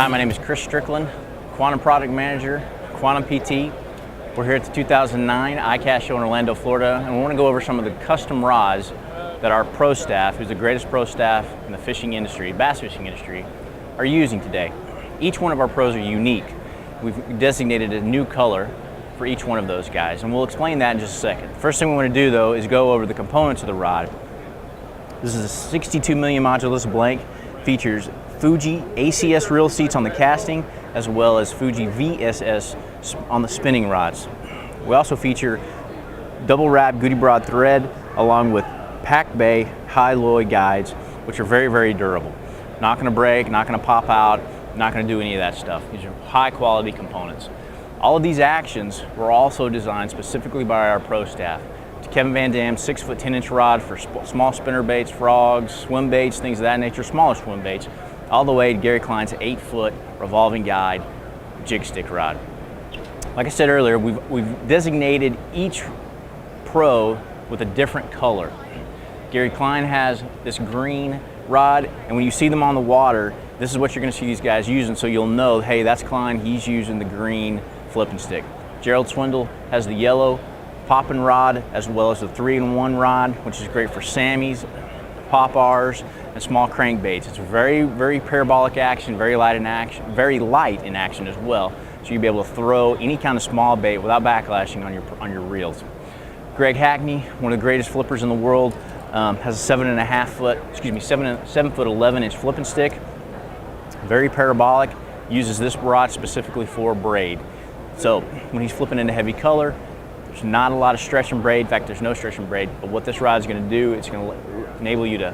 Hi, my name is Chris Strickland, Quantum Product Manager, Quantum PT. We're here at the 2009 Icast show in Orlando, Florida, and we want to go over some of the custom rods that our pro staff, who's the greatest pro staff in the fishing industry, bass fishing industry, are using today. Each one of our pros are unique. We've designated a new color for each one of those guys, and we'll explain that in just a second. First thing we want to do, though, is go over the components of the rod. This is a 62 million modulus blank, features Fuji ACS reel seats on the casting, as well as Fuji VSS on the spinning rods. We also feature double wrap goody broad thread along with Pack Bay high alloy guides, which are very, very durable. Not going to break, not going to pop out, not going to do any of that stuff. These are high quality components. All of these actions were also designed specifically by our pro staff. Kevin Van Dam's 6 foot 10 inch rod for small spinner baits, frogs, swim baits, things of that nature, smaller swim baits, all the way to Gary Klein's 8 foot revolving guide jig stick rod. Like I said earlier, we've designated each pro with a different color. Gary Klein has this green rod, and when you see them on the water, this is what you're going to see these guys using, so you'll know, hey, that's Klein, he's using the green flipping stick. Gerald Swindle has the yellow popping rod, as well as the 3-in-1 rod, which is great for Sammys, pop-Rs, and small crankbaits. It's very, very parabolic action, very light in action as well. So you'll be able to throw any kind of small bait without backlashing on your reels. Greg Hackney, one of the greatest flippers in the world, has a 7 foot 11 inch flipping stick. Very parabolic. Uses this rod specifically for braid. So when he's flipping into heavy color, there's not a lot of stretch and braid. In fact, there's no stretch and braid. But what this rod's going to do, it's going to enable you to.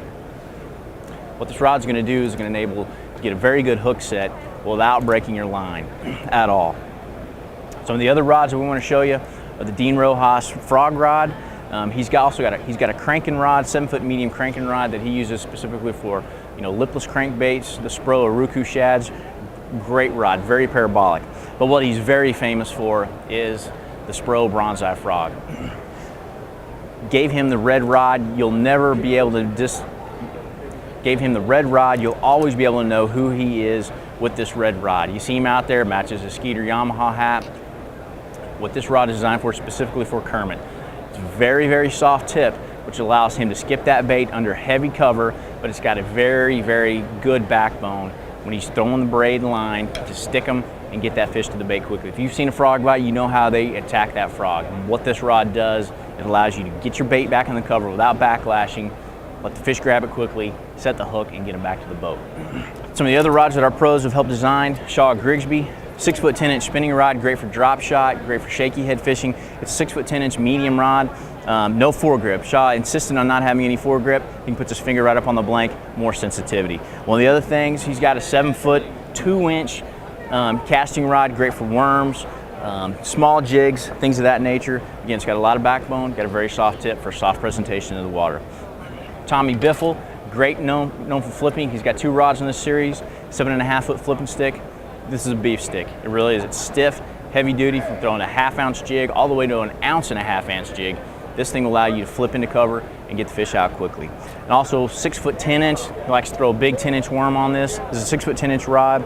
What this rod's going to do is going to enable you to get a very good hook set without breaking your line at all. Some of the other rods that we want to show you are the Dean Rojas frog rod. He's got a cranking rod, 7 foot medium cranking rod that he uses specifically for lipless crankbaits, the Spro or Ruku shads. Great rod, very parabolic. But what he's very famous for is the Spro bronze eye frog. Gave him the red rod, you'll never be able to gave him the red rod, you'll always be able to know who he is with this red rod. You see him out there, matches a Skeeter Yamaha hat. What this rod is designed for, specifically for Kermit. It's very, very soft tip, which allows him to skip that bait under heavy cover, but it's got a very, very good backbone when he's throwing the braid line to stick them and get that fish to the bait quickly. If you've seen a frog bite, you know how they attack that frog. And what this rod does, it allows you to get your bait back in the cover without backlashing, let the fish grab it quickly, set the hook, and get them back to the boat. Some of the other rods that our pros have helped design, Shaw Grigsby, 6 foot 10 inch spinning rod, great for drop shot, great for shaky head fishing. It's a 6 foot 10 inch medium rod, no foregrip. Shaw insisted on not having any foregrip. He can put his finger right up on the blank, more sensitivity. One of the other things, he's got a 7 foot 2 inch casting rod, great for worms, small jigs, things of that nature. Again, it's got a lot of backbone, got a very soft tip for soft presentation of the water. Tommy Biffle, great known for flipping. He's got 2 rods in this series, 7.5 foot flipping stick. This is a beef stick. It really is. It's stiff, heavy duty, from throwing a 1/2 ounce jig all the way to an 1.5 ounce jig. This thing will allow you to flip into cover and get the fish out quickly. And also 6 foot 10 inch. He likes to throw a big 10 inch worm on this. This is a 6 foot 10 inch rod.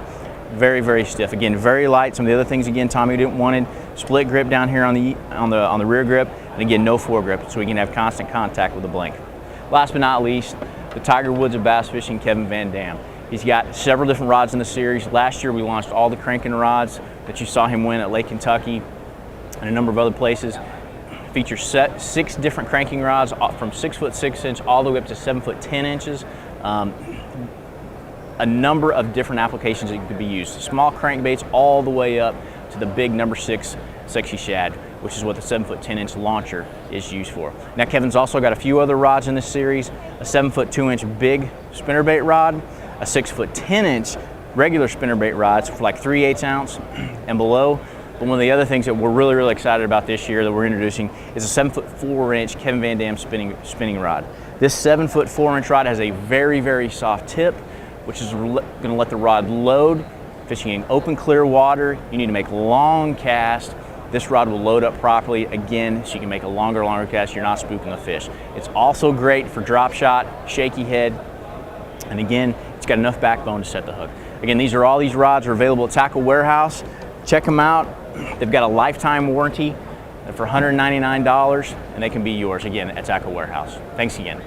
Very, very stiff. Again, very light. Some of the other things, again, Tommy didn't wanted split grip down here on the rear grip, and again, no foregrip, so we can have constant contact with the blank. Last but not least, the Tiger Woods of bass fishing, Kevin Van Dam. He's got several different rods in the series. Last year, we launched all the cranking rods that you saw him win at Lake Kentucky and a number of other places. Features 6 different cranking rods from 6 foot 6 inch all the way up to 7 foot 10 inches. A number of different applications that could be used. Small crankbaits all the way up to the big number 6 sexy shad, which is what the 7 foot 10 inch launcher is used for. Now Kevin's also got a few other rods in this series, a 7 foot 2 inch big spinnerbait rod, a 6 foot 10 inch regular spinnerbait rods for like 3/8 ounce and below. But one of the other things that we're really, really excited about this year that we're introducing is a 7 foot 4 inch Kevin Van Dam spinning rod. This 7 foot 4 inch rod has a very, very soft tip, which is going to let the rod load. Fishing in open, clear water, you need to make long casts. This rod will load up properly, again, so you can make a longer cast. You're not spooking the fish. It's also great for drop shot, shaky head, and again, it's got enough backbone to set the hook. Again, all these rods are available at Tackle Warehouse. Check them out. They've got a lifetime warranty for $199, and they can be yours again at Tackle Warehouse. Thanks again.